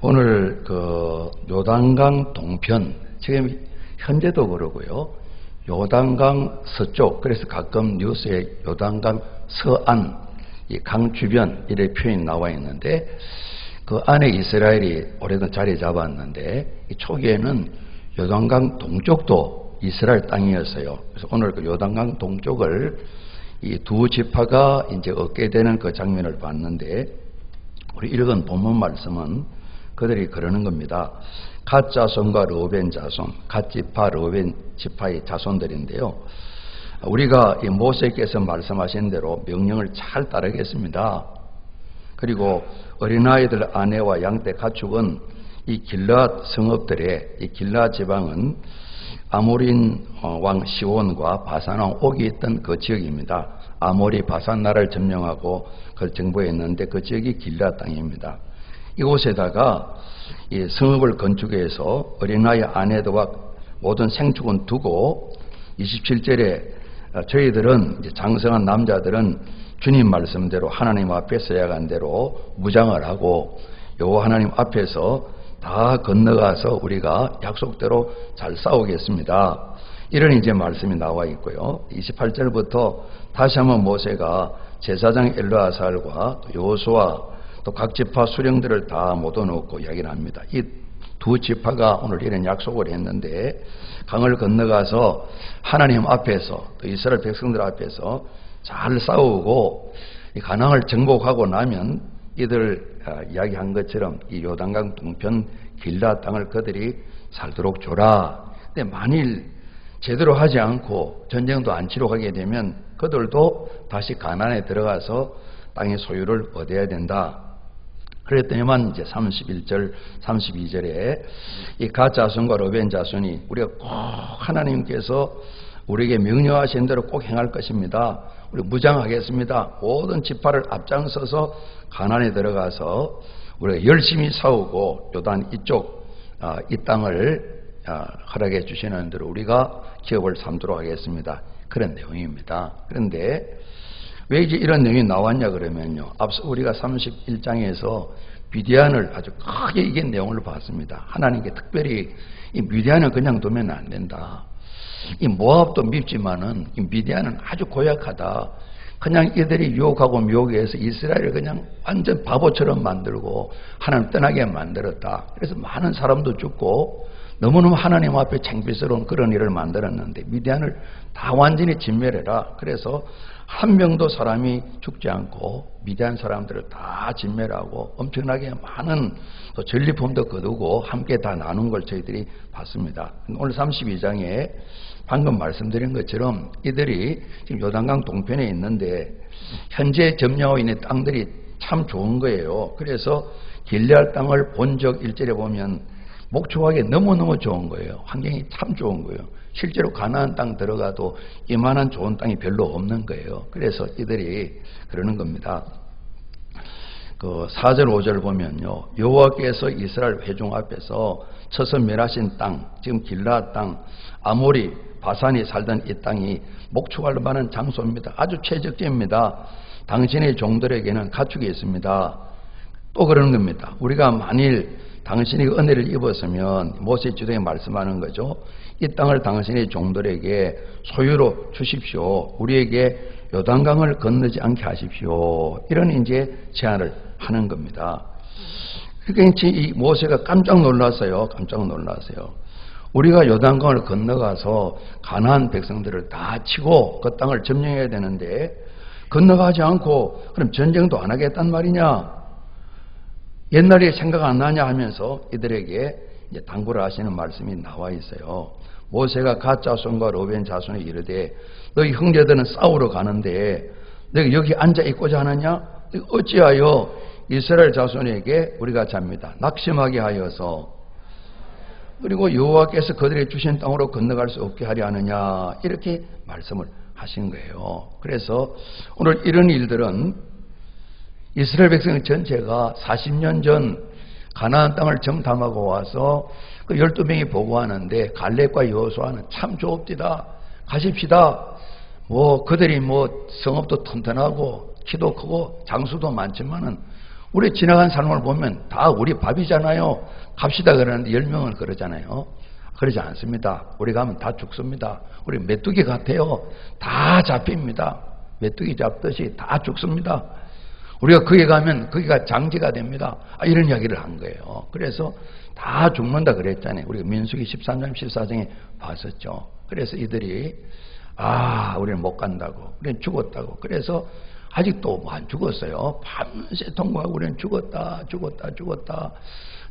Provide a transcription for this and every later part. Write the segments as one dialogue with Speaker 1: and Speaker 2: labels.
Speaker 1: 오늘 그 요단강 동편, 지금 현재도 그러고요. 요단강 서쪽, 그래서 가끔 뉴스에 요단강 서안, 이 강 주변 이래 표현이 나와 있는데 그 안에 이스라엘이 오래전 자리 잡았는데 이 초기에는 요단강 동쪽도 이스라엘 땅이었어요. 그래서 오늘 그 요단강 동쪽을 이 두 지파가 이제 얻게 되는 그 장면을 봤는데 우리 읽은 본문 말씀은 그들이 그러는 겁니다. 갓 자손과 르우벤 자손, 갓 지파 르우벤 지파의 자손들인데요. 우리가 이 모세께서 말씀하신 대로 명령을 잘 따르겠습니다. 그리고 어린아이들 아내와 양떼 가축은 이 길앗 성읍들의 이 길앗 지방은 아모린 왕 시온과 바산 왕 옥이 있던 그 지역입니다. 아모리 바산 나라를 점령하고 그걸 정복했는데 그 지역이 길앗 땅입니다. 이곳에다가 이 성읍을 건축해서 어린아이 아내들과 모든 생축은 두고 27절에 저희들은 이제 장성한 남자들은 주님 말씀대로 하나님 앞에 서약한 대로 무장을 하고 여호와 하나님 앞에서 다 건너가서 우리가 약속대로 잘 싸우겠습니다. 이런 이제 말씀이 나와 있고요. 28절부터 다시 한번 모세가 제사장 엘르아살과 여호수아 또 각 지파 수령들을 다 모아놓고 이야기를 합니다. 이 두 지파가 오늘 이런 약속을 했는데 강을 건너가서 하나님 앞에서 또 이스라엘 백성들 앞에서 잘 싸우고 이 가나안을 정복하고 나면 이들 이야기한 것처럼 이 요단강 동편 길라 땅을 그들이 살도록 줘라. 근데 만일 제대로 하지 않고 전쟁도 안 치러가게 되면 그들도 다시 가나안에 들어가서 땅의 소유를 얻어야 된다. 그랬더니만 이제 31절, 32절에 이 갓 자손과 르우벤 자손이 우리가 꼭 하나님께서 우리에게 명령하신 대로 꼭 행할 것입니다. 우리 무장하겠습니다. 모든 지파를 앞장서서 가나안에 들어가서 우리가 열심히 싸우고 요단 이쪽 이 땅을 허락해 주시는 대로 우리가 기업을 삼도록 하겠습니다. 그런 내용입니다. 그런데 왜 이제 이런 내용이 나왔냐 그러면요. 앞서 우리가 31장에서 미디안을 아주 크게 이긴 내용을 봤습니다. 하나님께 특별히 이 미디안을 그냥 두면 안 된다. 이 모압도 밉지만은 이 미디안은 아주 고약하다. 그냥 이들이 유혹하고 미혹해서 이스라엘을 그냥 완전 바보처럼 만들고 하나님 떠나게 만들었다. 그래서 많은 사람도 죽고 너무너무 하나님 앞에 창피스러운 그런 일을 만들었는데 미디안을 다 완전히 진멸해라. 그래서 한 명도 사람이 죽지 않고 미디안 사람들을 다 진멸하고 엄청나게 많은 또 전리품도 거두고 함께 다 나눈 걸 저희들이 봤습니다. 오늘 32장에 방금 말씀드린 것처럼 이들이 지금 요단강 동편에 있는데 현재 점령하고 있는 땅들이 참 좋은 거예요. 그래서 길앗 땅을 본 적 1절에 보면 목초하기 너무너무 좋은 거예요. 환경이 참 좋은 거예요. 실제로 가나안 땅 들어가도 이만한 좋은 땅이 별로 없는 거예요. 그래서 이들이 그러는 겁니다. 그 4절 5절 보면요. 여호와께서 이스라엘 회중 앞에서 쳐서 멸하신 땅, 지금 길앗 땅, 아모리, 바산이 살던 이 땅이 목축할 만한 장소입니다. 아주 최적지입니다. 당신의 종들에게는 가축이 있습니다. 또 그러는 겁니다. 우리가 만일 당신이 은혜를 입었으면 모세 지도에 말씀하는 거죠. 이 땅을 당신의 종들에게 소유로 주십시오. 우리에게 요단강을 건너지 않게 하십시오. 이런 이제 제안을 하는 겁니다. 그러니까 이 모세가 깜짝 놀랐어요. 깜짝 놀랐어요. 우리가 요단강을 건너가서 가나안 백성들을 다 치고 그 땅을 점령해야 되는데 건너가지 않고 그럼 전쟁도 안 하겠단 말이냐? 옛날에 생각 안 나냐 하면서 이들에게 이제 당부를 하시는 말씀이 나와 있어요. 모세가 갓 자손과 르우벤 자손에 이르되 너희 형제들은 싸우러 가는데 너희 여기 앉아 있고자 하느냐? 어찌하여 이스라엘 자손에게 우리가 잡니다. 낙심하게 하여서 그리고 여호와께서 그들의 주신 땅으로 건너갈 수 없게 하려 하느냐 이렇게 말씀을 하신 거예요. 그래서 오늘 이런 일들은 이스라엘 백성 전체가 40년 전 가나안 땅을 정탐하고 와서 그 12명이 보고하는데 갈렙과 여호수아는 참 좋읍디다. 가십시다. 그들이 성읍도 튼튼하고 키도 크고 장수도 많지만은 우리 지나간 사람을 보면 다 우리 밥이잖아요. 갑시다 그러는데 10명을 그러잖아요. 그러지 않습니다. 우리 가면 다 죽습니다. 우리 메뚜기 같아요. 다 잡힙니다. 메뚜기 잡듯이 다 죽습니다. 우리가 거기 가면 거기가 장지가 됩니다. 이런 이야기를 한 거예요. 그래서 다 죽는다 그랬잖아요. 우리가 민수기 13장 14장에 봤었죠. 그래서 이들이 우리는 못 간다고, 우리는 죽었다고. 그래서 아직도 안 죽었어요. 밤새 통과하고 우리는 죽었다.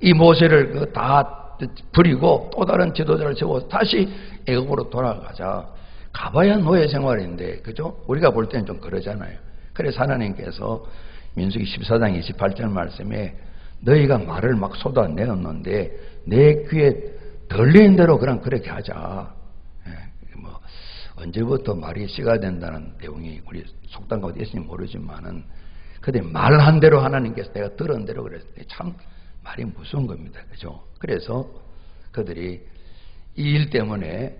Speaker 1: 이 모세를 다 버리고 또 다른 지도자를 세워서 다시 애굽으로 돌아가자. 가봐야 노예 생활인데, 그죠? 우리가 볼 때는 좀 그러잖아요. 그래서 하나님께서 민수기 14장 28절 말씀에 너희가 말을 막 쏟아내었는데 내 귀에 들리는 대로 그렇게 하자. 언제부터 말이 씨가 된다는 내용이 우리 속담 가운데 있을지 모르지만은 그때 말한 대로 하나님께서 내가 들은 대로 그랬을 때 참 말이 무서운 겁니다. 그죠? 그래서 그들이 이 일 때문에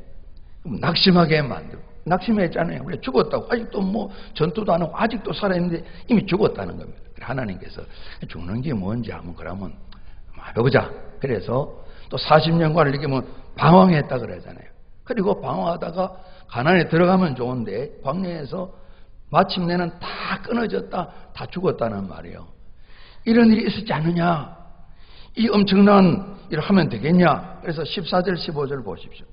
Speaker 1: 낙심하게 만들고, 낙심했잖아요. 우리 죽었다고. 아직도 전투도 안 하고 아직도 살아있는데 이미 죽었다는 겁니다. 하나님께서 죽는 게 뭔지 한번 그러면 해보자. 그래서 또 40년간을 이렇게 방황했다 그러잖아요. 그리고 방황하다가 가나안에 들어가면 좋은데 광야에서 마침내는 다 끊어졌다, 다 죽었다는 말이에요. 이런 일이 있었지 않느냐? 이 엄청난 일을 하면 되겠냐? 그래서 14절 15절 보십시오.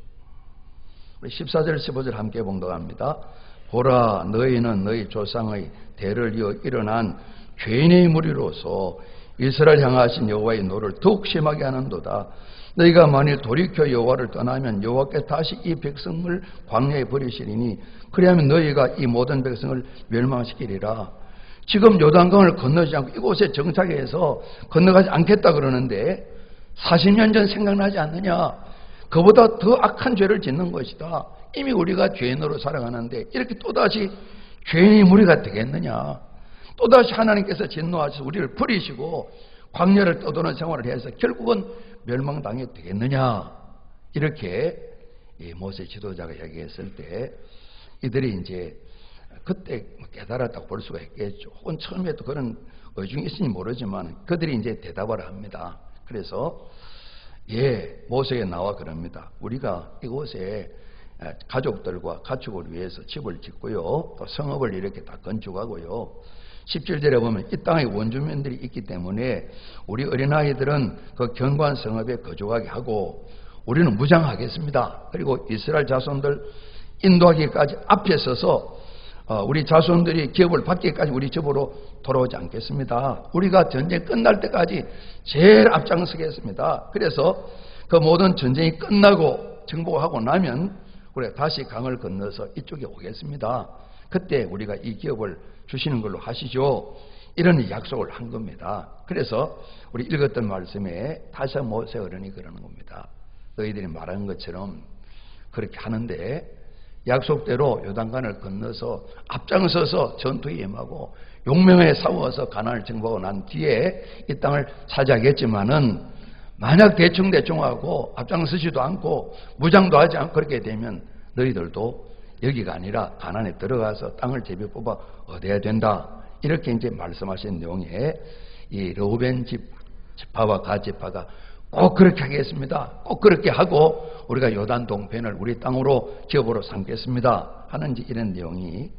Speaker 1: 우리 14절 15절 함께 봉독합니다. 보라, 너희는 너희 조상의 대를 이어 일어난 죄인의 무리로서 이스라엘 향하신 여호와의 노를 더욱 심하게 하는도다. 너희가 만일 돌이켜 여호와를 떠나면 여호와께서 다시 이 백성을 광야에 버리시리니 그리하면 너희가 이 모든 백성을 멸망시키리라. 지금 요단강을 건너지 않고 이곳에 정착해서 건너가지 않겠다 그러는데 40년 전 생각나지 않느냐? 그보다 더 악한 죄를 짓는 것이다. 이미 우리가 죄인으로 살아가는데 이렇게 또다시 죄인의 무리가 되겠느냐? 또다시 하나님께서 진노하셔서 우리를 버리시고 광야를 떠도는 생활을 해서 결국은 멸망당해 되겠느냐? 이렇게 모세 지도자가 얘기했을 때 이들이 이제 그때 깨달았다고 볼 수가 있겠죠. 혹은 처음에도 그런 의중이 있을지 모르지만 그들이 이제 대답을 합니다. 그래서 모세에 나와 그럽니다. 우리가 이곳에 가족들과 가축을 위해서 집을 짓고요. 또 성읍을 이렇게 다 건축하고요. 17절에 보면 이 땅에 원주민들이 있기 때문에 우리 어린아이들은 그 견고한 성읍에 거주하게 하고 우리는 무장하겠습니다. 그리고 이스라엘 자손들 인도하기까지 앞에 서서 우리 자손들이 기업을 받기까지 우리 집으로 돌아오지 않겠습니다. 우리가 전쟁 끝날 때까지 제일 앞장서겠습니다. 그래서 그 모든 전쟁이 끝나고 정복하고 나면 우리가 다시 강을 건너서 이쪽에 오겠습니다. 그때 우리가 이 기업을 주시는 걸로 하시죠. 이런 약속을 한 겁니다. 그래서 우리 읽었던 말씀에 다시 모세 어른이 그러는 겁니다. 너희들이 말한 것처럼 그렇게 하는데 약속대로 요단강을 건너서 앞장서서 전투에 임하고 용맹에 싸워서 가나안을 정복하고 난 뒤에 이 땅을 차지하겠지만은 만약 대충하고 앞장서지도 않고 무장도 하지 않고 그렇게 되면 너희들도 여기가 아니라 가나안에 들어가서 땅을 제비 뽑아 얻어야 된다. 이렇게 이제 말씀하신 내용에 이 르우벤 지파와 갓 지파가 꼭 그렇게 하겠습니다. 꼭 그렇게 하고 우리가 요단 동편을 우리 땅으로 기업으로 삼겠습니다. 하는 이런 내용이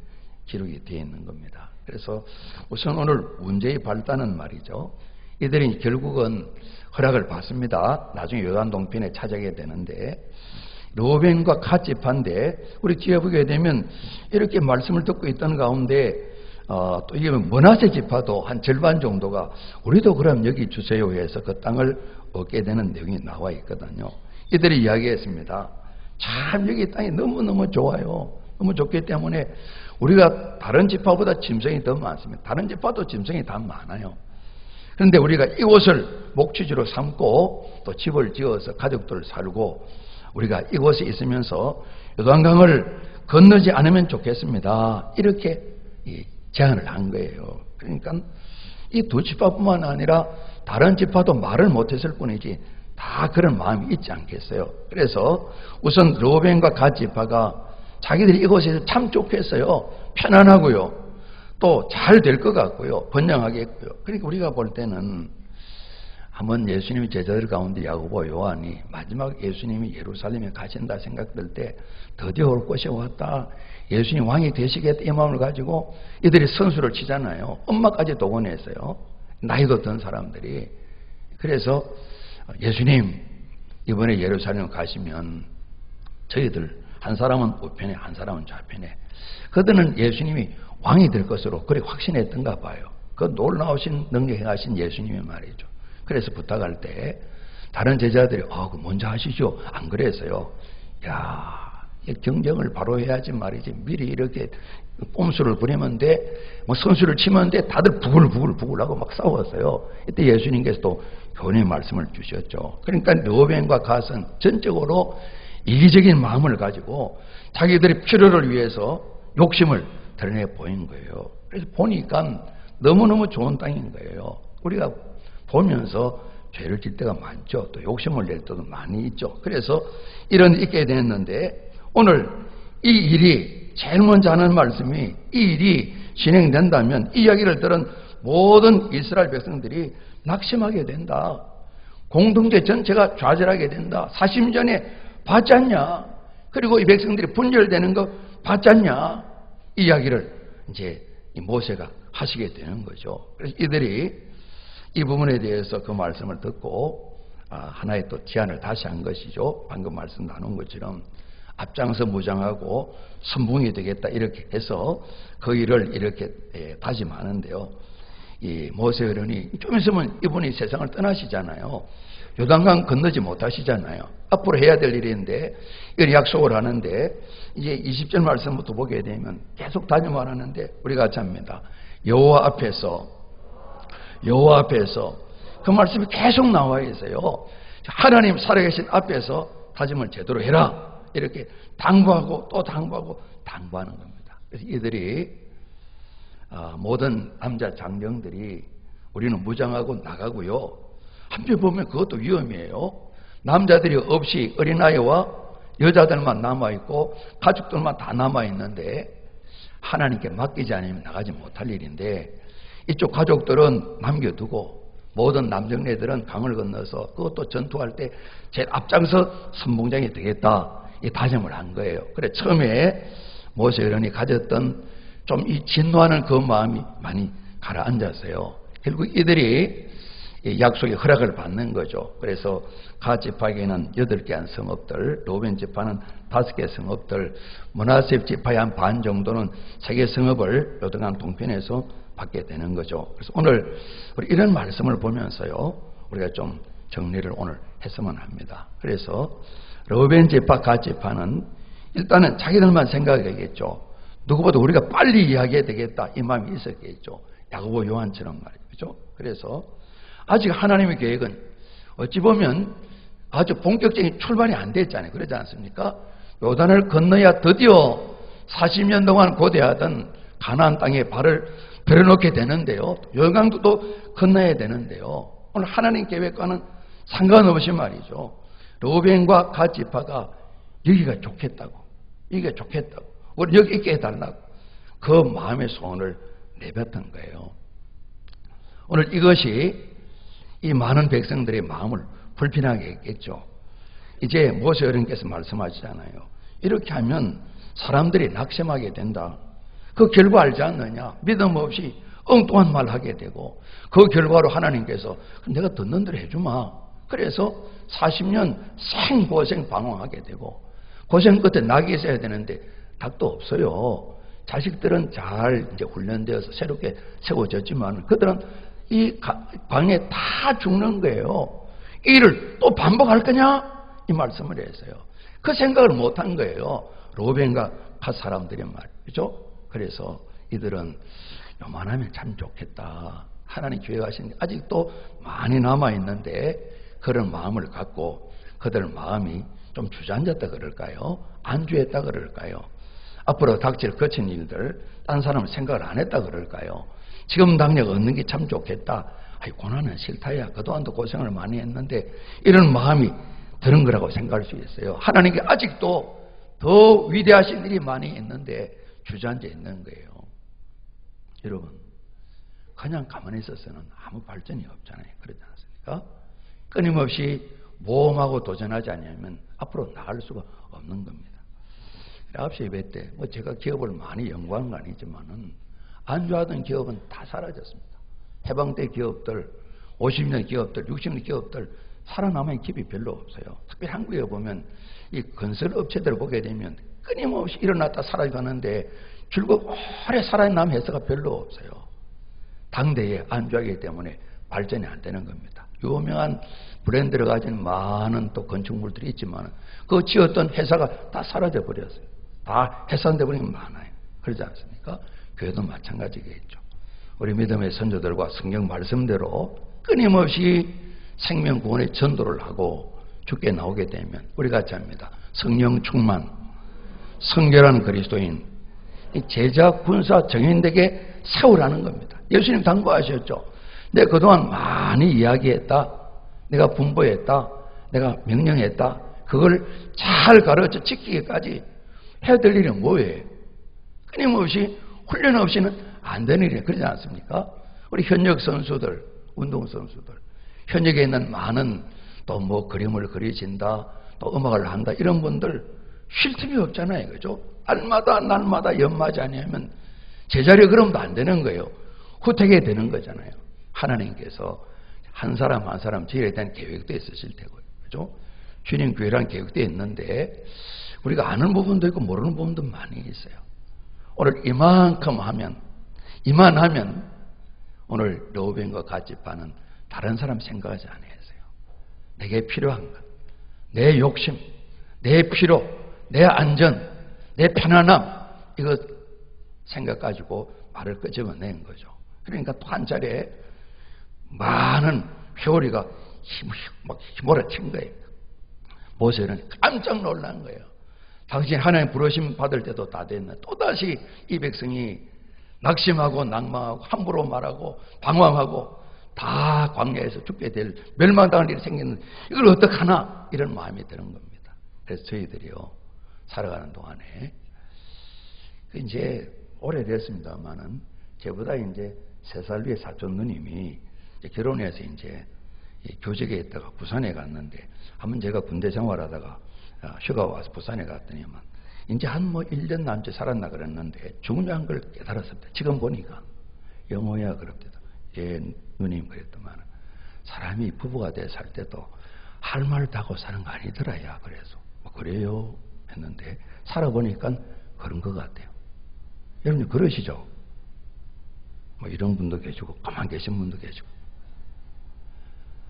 Speaker 1: 기록이 되어 있는 겁니다. 그래서 우선 오늘 문제의 발단은 말이죠. 이들이 결국은 허락을 받습니다. 나중에 요단 동편에 찾아가게 되는데 르우벤과 갓 지파인데 우리 뒤에 보게 되면 이렇게 말씀을 듣고 있던 가운데 또 이게 므낫세 지파도 한 절반 정도가 우리도 그럼 여기 주세요 해서 그 땅을 얻게 되는 내용이 나와 있거든요. 이들이 이야기했습니다. 참 여기 땅이 너무너무 좋아요. 너무 좋기 때문에 우리가 다른 지파보다 짐승이 더 많습니다. 다른 지파도 짐승이 다 많아요. 그런데 우리가 이곳을 목취지로 삼고 또 집을 지어서 가족들 살고 우리가 이곳에 있으면서 요단강을 건너지 않으면 좋겠습니다. 이렇게 제안을 한 거예요. 그러니까 이 두 지파뿐만 아니라 다른 지파도 말을 못했을 뿐이지 다 그런 마음이 있지 않겠어요. 그래서 우선 르우벤과 갓 지파가 자기들이 이곳에서 참 좋겠어요. 편안하고요. 또 잘 될 것 같고요. 번영하겠고요. 그러니까 우리가 볼 때는 한번 예수님이 제자들 가운데 야고보, 요한이 마지막 예수님이 예루살렘에 가신다 생각될 때 드디어 올 것이 왔다. 예수님 왕이 되시겠다 이 마음을 가지고 이들이 선수를 치잖아요. 엄마까지 동원했어요. 나이도 든 사람들이. 그래서 예수님 이번에 예루살렘 가시면 저희들 한 사람은 우편에 한 사람은 좌편에 그들은 예수님이 왕이 될 것으로 그렇게 확신했던가 봐요. 그 놀라우신 능력 행하신 예수님의 말이죠. 그래서 부탁할 때 다른 제자들이 그 먼저 하시죠. 안 그래서요. 야, 경쟁을 바로 해야지 말이지. 미리 이렇게 꼼수를 부리면 돼. 뭐 선수를 치면 돼. 다들 부글부글 하고 막 싸웠어요. 이때 예수님께서 또 교훈의 말씀을 주셨죠. 그러니까 르우벤과 갓은 전적으로 이기적인 마음을 가지고 자기들의 필요를 위해서 욕심을 드러내 보인 거예요. 그래서 보니까 너무너무 좋은 땅인 거예요. 우리가 보면서 죄를 질 때가 많죠. 또 욕심을 낼 때도 많이 있죠. 그래서 이런 있게 됐는데 오늘 이 일이 제일 먼저 하는 말씀이 이 일이 진행된다면 이 이야기를 들은 모든 이스라엘 백성들이 낙심하게 된다. 공동체 전체가 좌절하게 된다. 40년 전에 봤지 않냐? 그리고 이 백성들이 분열되는 거 봤지 않냐? 이 이야기를 이제 이 모세가 하시게 되는 거죠. 그래서 이들이 이 부분에 대해서 그 말씀을 듣고 하나의 또 제안을 다시 한 것이죠. 방금 말씀 나눈 것처럼 앞장서 무장하고 선봉이 되겠다 이렇게 해서 그 일을 이렇게 다짐하는데요. 이 모세 어른이 좀 있으면 이분이 세상을 떠나시잖아요. 요단강 건너지 못하시잖아요. 앞으로 해야 될 일인데 이걸 약속을 하는데 이제 20절 말씀부터 보게 되면 계속 다짐을 하는데 우리가 같이 합니다. 여호와 앞에서 그 말씀이 계속 나와 있어요. 하나님 살아계신 앞에서 다짐을 제대로 해라. 이렇게 당부하고 또 당부하고 당부하는 겁니다. 그래서 이들이 모든 남자 장병들이 우리는 무장하고 나가고요. 한편 보면 그것도 위험이에요. 남자들이 없이 어린아이와 여자들만 남아있고 가족들만 다 남아있는데 하나님께 맡기지 않으면 나가지 못할 일인데 이쪽 가족들은 남겨두고 모든 남정네들은 강을 건너서 그것도 전투할 때 제일 앞장서 선봉장이 되겠다 이 다짐을 한 거예요. 그래 처음에 모세 어른이 가졌던 좀 이 진노하는 그 마음이 많이 가라앉았어요. 결국 이들이 약속의 허락을 받는 거죠. 그래서 갓 지파에게는 8개 한 성읍들, 르우벤 지파는 5개 성읍들, 므낫세 지파의 한 반 정도는 3개 성읍을 요단강 동편에서 받게 되는 거죠. 그래서 오늘 우리 이런 말씀을 보면서요, 우리가 좀 정리를 오늘 했으면 합니다. 그래서 르우벤 지파, 갓 지파는 일단은 자기들만 생각하겠죠. 누구보다 우리가 빨리 이야기해야 되겠다 이 마음이 있었겠죠. 야고보, 요한처럼 말이죠. 그래서 아직 하나님의 계획은 어찌 보면 아주 본격적인 출발이 안 됐잖아요. 그러지 않습니까? 요단을 건너야 드디어 40년 동안 고대하던 가나안 땅에 발을 들여놓게 되는데요. 요단강도 또 건너야 되는데요. 오늘 하나님 계획과는 상관없이 말이죠. 르우벤과 갓 지파가 여기가 좋겠다고, 여기가 좋겠다고, 우리 여기 있게 해달라고 그 마음의 소원을 내뱉은 거예요. 오늘 이것이 이 많은 백성들의 마음을 불편하게 했겠죠. 이제 모세 어른께서 말씀하시잖아요. 이렇게 하면 사람들이 낙심하게 된다. 그 결과 알지 않느냐. 믿음 없이 엉뚱한 말 하게 되고 그 결과로 하나님께서 내가 듣는 대로 해주마. 그래서 40년 생고생 방황하게 되고 고생 끝에 낙이 있어야 되는데 닭도 없어요. 자식들은 잘 이제 훈련되어서 새롭게 세워졌지만 그들은 이 방에 다 죽는 거예요. 이 일을 또 반복할 거냐? 이 말씀을 했어요. 그 생각을 못한 거예요. 르우벤과 갓 사람들이 말이죠. 그래서 이들은 요만하면 참 좋겠다. 하나님 계획하신 아직도 많이 남아있는데 그런 마음을 갖고 그들 마음이 좀 주저앉았다 그럴까요? 안주했다 그럴까요? 앞으로 닥칠 거친 일들 딴 사람은 생각을 안 했다 그럴까요? 지금 당력 얻는 게 참 좋겠다. 아이 고난은 싫다야. 그동안도 고생을 많이 했는데 이런 마음이 드는 거라고 생각할 수 있어요. 하나님께 아직도 더 위대하신 일이 많이 있는데 주저앉아 있는 거예요. 여러분, 그냥 가만히 있어서는 아무 발전이 없잖아요. 그렇지 않습니까? 끊임없이 모험하고 도전하지 않으면 앞으로 나갈 수가 없는 겁니다. 9시 예배 때 제가 기업을 많이 연구한 건 아니지만은 안 좋아하던 기업은 다 사라졌습니다. 해방 때 기업들, 50년 기업들, 60년 기업들 살아남은 기업이 별로 없어요. 특별히 한국에 보면 이 건설 업체들을 보게 되면 끊임없이 일어났다 사라져가는데 줄곧 오래 살아남은 회사가 별로 없어요. 당대에 안 좋아하기 때문에 발전이 안 되는 겁니다. 유명한 브랜드를 가진 많은 또 건축물들이 있지만 그 지었던 회사가 다 사라져 버렸어요. 다 해산돼 버린 게 많아요. 그러지 않습니까? 교회도 마찬가지겠죠. 우리 믿음의 선조들과 성경 말씀대로 끊임없이 생명 구원의 전도를 하고 주께 나오게 되면 우리 같이 합니다. 성령 충만, 성결한 그리스도인, 제자 군사 정인되게 세우라는 겁니다. 예수님 당부하셨죠. 내가 그동안 많이 이야기했다. 내가 분부했다. 내가 명령했다. 그걸 잘 가르쳐 지키기까지 해야 될 일이 뭐예요? 끊임없이 훈련 없이는 안 되는 일이에요. 그러지 않습니까? 우리 현역 선수들, 운동선수들, 현역에 있는 많은 또 뭐 그림을 그리신다, 또 음악을 한다, 이런 분들 쉴 틈이 없잖아요. 그죠? 날마다 연마지 아니하면 제자리에 그러면 안 되는 거예요. 후퇴게 되는 거잖아요. 하나님께서 한 사람 한 사람 지혜에 대한 계획도 있으실 테고요. 그죠? 주님 교회라는 계획도 있는데 우리가 아는 부분도 있고 모르는 부분도 많이 있어요. 오늘 이만큼 하면, 이만하면 오늘 르우벤과 갓집파는 다른 사람 생각하지 않았어요. 내게 필요한 것, 내 욕심, 내 필요, 내 안전, 내 편안함, 이거 생각 가지고 말을 끄집어낸 거죠. 그러니까 또 한 차례 많은 회오리가 막 휘몰아친 거예요. 모세는 깜짝 놀란 거예요. 당신 하나님 부르심 받을 때도 다 됐네. 또다시 이 백성이 낙심하고 낭망하고 함부로 말하고 방황하고 다 광야에서 죽게 될 멸망당할 일이 생기는 이걸 어떡하나 이런 마음이 드는 겁니다. 그래서 저희들이요 살아가는 동안에 이제 오래됐습니다만은 저보다 이제 3살 위에 사촌 누님이 결혼해서 이제 교직에 있다가 부산에 갔는데 한번 제가 군대 생활하다가 휴가 와서 부산에 갔더니만 이제 한 1년 남짓 살았나 그랬는데 중요한 걸 깨달았습니다. 지금 보니까 영호야 그럽니다. 예, 누님 그랬더만 사람이 부부가 돼 살 때도 할 말 다 하고 사는 거 아니더라야. 그래서 뭐 그래요 했는데 살아보니까 그런 것 같아요. 여러분 그러시죠? 뭐 이런 분도 계시고 가만 계신 분도 계시고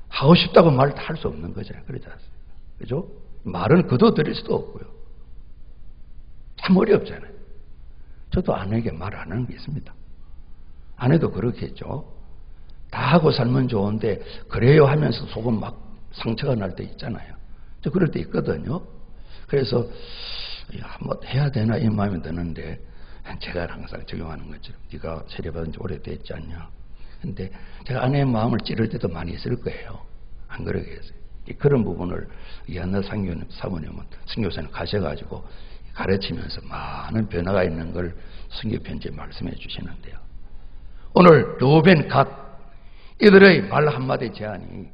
Speaker 1: 하고 싶다고 말 다 할 수 없는 거잖아요. 그러지 않습니까? 그죠? 말은 거둬들일 수도 없고요. 참 어렵잖아요. 저도 아내에게 말 안 하는 게 있습니다. 아내도 그렇겠죠. 다 하고 살면 좋은데 그래요 하면서 속은 막 상처가 날 때 있잖아요. 저 그럴 때 있거든요. 그래서 한번 해야 되나 이 마음이 드는데 제가 항상 적용하는 것처럼 네가 세례받은 지 오래됐지 않냐. 근데 제가 아내의 마음을 찌를 때도 많이 있을 거예요. 안 그러겠어요. 그런 부분을 이한나 사모님은 선교사님 가셔가지고 가르치면서 많은 변화가 있는 걸 선교편지에 말씀해 주시는데요. 오늘 르우벤 갓 이들의 말 한마디 제안이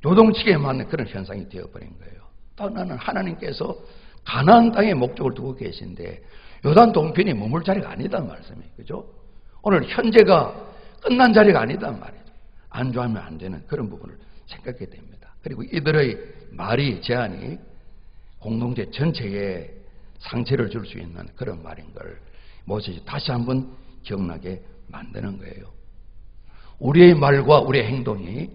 Speaker 1: 요동치게 맞는 그런 현상이 되어버린 거예요. 또 나는 하나님께서 가나안 땅에 목적을 두고 계신데 요단 동편이 머물 자리가 아니단 말씀이에요. 그죠? 오늘 현재가 끝난 자리가 아니단 말이죠. 안 좋아하면 안 되는 그런 부분을 생각하게 됩니다. 그리고 이들의 말이 제안이 공동체 전체에 상처를 줄 수 있는 그런 말인 걸 모세가 다시 한번 기억나게 만드는 거예요. 우리의 말과 우리의 행동이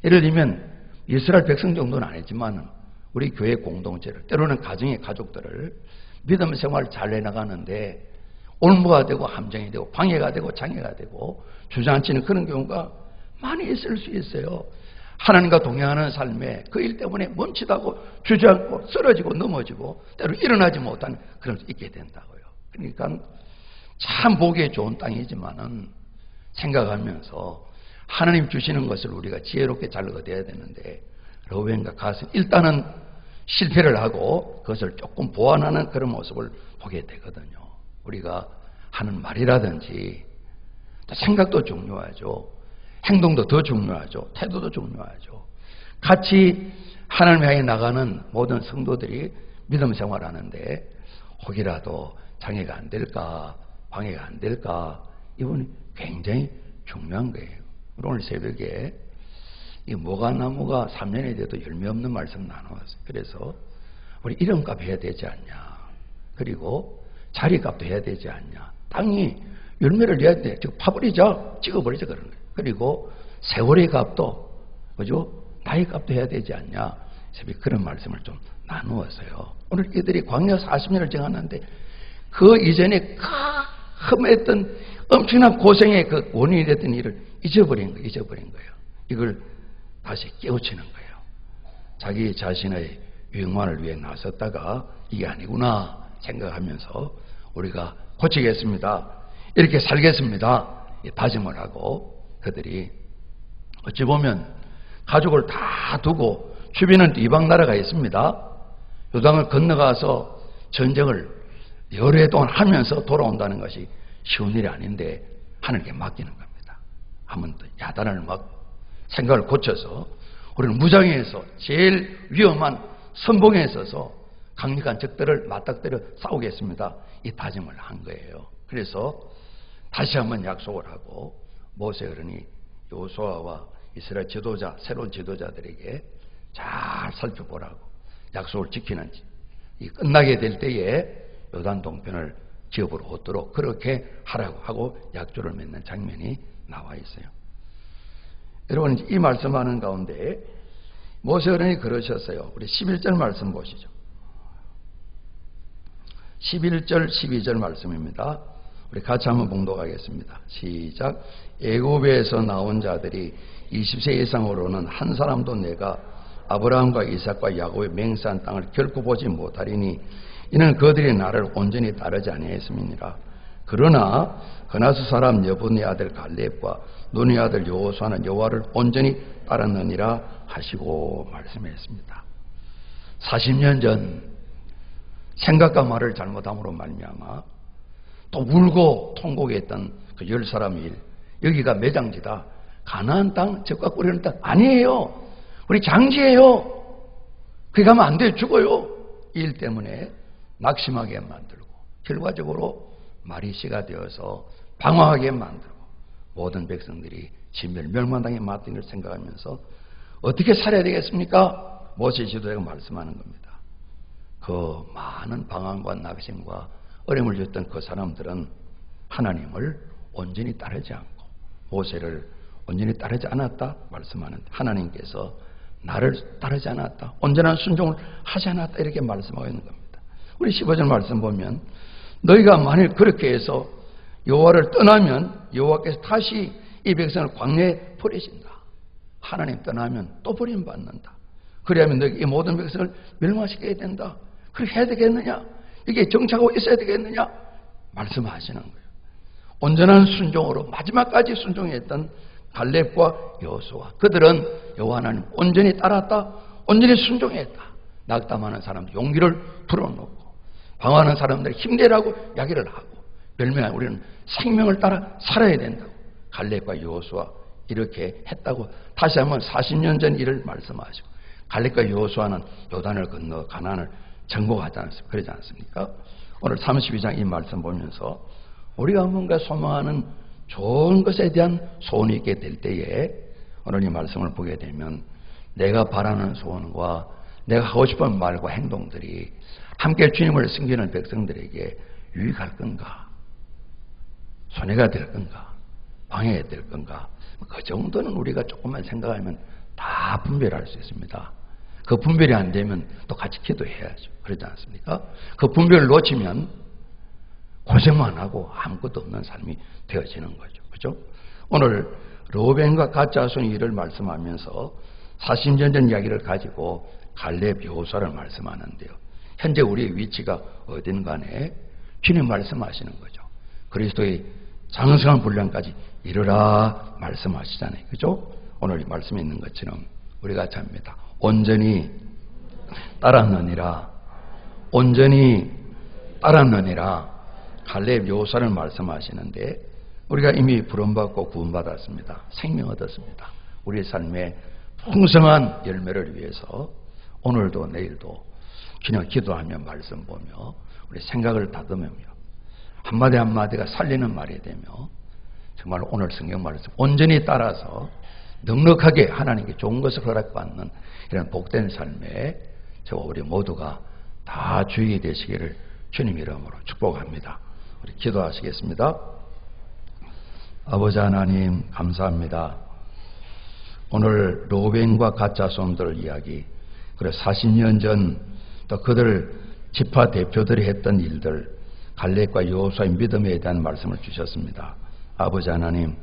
Speaker 1: 예를 들면 이스라엘 백성 정도는 아니지만 우리 교회 공동체를 때로는 가정의 가족들을 믿음 생활을 잘 해나가는데 올무가 되고 함정이 되고 방해가 되고 장애가 되고 주저앉히는 그런 경우가 많이 있을 수 있어요. 하나님과 동행하는 삶에 그 일 때문에 멈칫하고 주저앉고 쓰러지고 넘어지고 때로 일어나지 못하는 그런 수 있게 된다고요. 그러니까 참 보기에 좋은 땅이지만은 생각하면서 하나님 주시는 것을 우리가 지혜롭게 잘 얻어야 되는데 르우벤과 갓은 일단은 실패를 하고 그것을 조금 보완하는 그런 모습을 보게 되거든요. 우리가 하는 말이라든지 또 생각도 중요하죠. 행동도 더 중요하죠. 태도도 중요하죠. 같이 하나님 향해 나가는 모든 성도들이 믿음 생활하는데 혹이라도 장애가 안 될까, 방해가 안 될까, 이분이 굉장히 중요한 거예요. 오늘 새벽에 이 모과나무가 3년이 돼도 열매 없는 말씀 나누었어요. 그래서 우리 이름값 해야 되지 않냐. 그리고 자리값도 해야 되지 않냐. 땅이 열매를 내야 돼. 즉 파버리자, 찍어버리자 그런 거예요. 그리고 세월의 값도, 그죠? 나의 값도 해야 되지 않냐. 그런 말씀을 좀 나누었어요. 오늘 이들이 광야 40년을 지났는데 그 이전에 험했던 엄청난 고생의 그 원인이 됐던 일을 잊어버린 거예요. 이걸 다시 깨우치는 거예요. 자기 자신의 영광을 위해 나섰다가 이게 아니구나 생각하면서 우리가 고치겠습니다. 이렇게 살겠습니다. 다짐을 하고 그들이 어찌 보면 가족을 다 두고 주변은 이방 나라가 있습니다. 요단을 건너가서 전쟁을 여러 해 동안 하면서 돌아온다는 것이 쉬운 일이 아닌데 하나님께 맡기는 겁니다. 한번 더 야단을 막 생각을 고쳐서 우리는 무장해서 제일 위험한 선봉에 서서 강력한 적들을 맞닥뜨려 싸우겠습니다. 이 다짐을 한 거예요. 그래서 다시 한번 약속을 하고 모세 어른이 여호수아와 이스라엘 지도자, 새로운 지도자들에게 잘 살펴보라고 약속을 지키는지 이 끝나게 될 때에 요단 동편을 지업으로 얻도록 그렇게 하라고 하고 약조를 맺는 장면이 나와 있어요. 여러분 이 말씀하는 가운데 모세 어른이 그러셨어요. 우리 11절 말씀 보시죠. 11절 12절 말씀입니다. 우리 같이 한번 봉독하겠습니다. 시작. 애굽에서 나온 자들이 20세 이상으로는 한 사람도 내가 아브라함과 이삭과 야곱의 맹세한 땅을 결코 보지 못하리니 이는 그들이 나를 온전히 따르지 아니했음이니라. 그러나 그나스 사람 여분의 아들 갈렙과 눈의 아들 여호수아는 여호와를 온전히 따랐느니라 하시고 말씀했습니다. 40년 전 생각과 말을 잘못함으로 말미암아 또 울고 통곡했던 그 10사람 일, 여기가 매장지다. 가나안 땅, 적과 꾸리는 땅 아니에요. 우리 장지예요. 거기 가면 안 돼요. 죽어요. 이 일 때문에 낙심하게 만들고 결과적으로 마리씨가 되어서 방황하게 만들고 모든 백성들이 진멸 멸망당에 맞던 걸 생각하면서 어떻게 살아야 되겠습니까? 모세 지도자가 말씀하는 겁니다. 그 많은 방황과 낙심과 어려움을 줬던 그 사람들은 하나님을 온전히 따르지 않고 모세를 온전히 따르지 않았다 말씀하는데 하나님께서 나를 따르지 않았다. 온전한 순종을 하지 않았다. 이렇게 말씀하고 있는 겁니다. 우리 15절 말씀 보면 너희가 만일 그렇게 해서 여호와를 떠나면 여호와께서 다시 이 백성을 광야에 버리신다. 하나님 떠나면 또 버림받는다. 그래야면 너희 이 모든 백성을 멸망시켜야 된다. 그렇게 해야 되겠느냐? 이게 정착하고 있어야 되겠느냐? 말씀하시는 거예요. 온전한 순종으로 마지막까지 순종했던 갈렙과 여호수아 그들은 여호와 하나님 온전히 따랐다. 온전히 순종했다. 낙담하는 사람들 용기를 불어넣고 방황하는 사람들 힘내라고 이야기를 하고 멸망한 우리는 생명을 따라 살아야 된다고 갈렙과 여호수아 이렇게 했다고 다시 한번 40년 전 일을 말씀하시고 갈렙과 여호수아는 요단을 건너 가나안을 정복하지 않습니까? 그러지 않습니까? 오늘 32장 이 말씀 보면서 우리가 뭔가 소망하는 좋은 것에 대한 소원이 있게 될 때에 오늘 이 말씀을 보게 되면 내가 바라는 소원과 내가 하고 싶은 말과 행동들이 함께 주님을 섬기는 백성들에게 유익할 건가? 손해가 될 건가? 방해가 될 건가? 그 정도는 우리가 조금만 생각하면 다 분별할 수 있습니다. 그 분별이 안 되면 또 같이 기도해야죠. 그러지 않습니까? 그 분별을 놓치면 고생만 하고 아무것도 없는 삶이 되어지는 거죠. 그죠? 오늘 르우벤과 갓 자손의 일을 말씀하면서 40년 전 이야기를 가지고 갈렙 여호수아를 말씀하는데요. 현재 우리의 위치가 어딘 간에 주님 말씀하시는 거죠. 그리스도의 장성한 분량까지 이르라 말씀하시잖아요. 그죠? 오늘 이 말씀에 있는 것처럼 우리가 잡니다. 온전히 따랐느니라. 온전히 따랐느니라. 갈렙 여호수아를 말씀하시는데 우리가 이미 부름받고 구원받았습니다. 생명 얻었습니다. 우리의 삶의 풍성한 열매를 위해서 오늘도 내일도 그냥 기도하며 말씀 보며 우리 생각을 다듬으며 한마디 한마디가 살리는 말이 되며 정말 오늘 성경 말씀 온전히 따라서 넉넉하게 하나님께 좋은 것을 허락받는 이런 복된 삶에 저와 우리 모두가 다 주인이 되시기를 주님 이름으로 축복합니다. 우리 기도하시겠습니다. 아버지 하나님 감사합니다. 오늘 로벤과 갓 자손들 이야기, 그리고 40년 전 또 그들 지파 대표들이 했던 일들, 갈렙과 여호수아의 믿음에 대한 말씀을 주셨습니다. 아버지 하나님,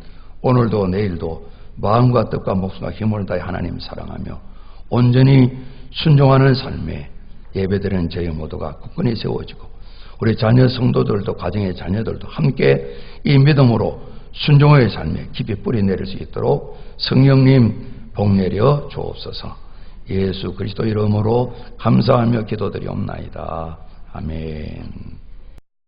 Speaker 1: 오늘도 내일도 마음과 뜻과 목숨과 힘을 다해 하나님 사랑하며 온전히 순종하는 삶에 예배드리는 저희 모두가 굳건히 세워지고 우리 자녀 성도들도 가정의 자녀들도 함께 이 믿음으로 순종의 삶에 깊이 뿌리 내릴 수 있도록 성령님 복 내려 주옵소서. 예수 그리스도 이름으로 감사하며 기도드리옵나이다. 아멘.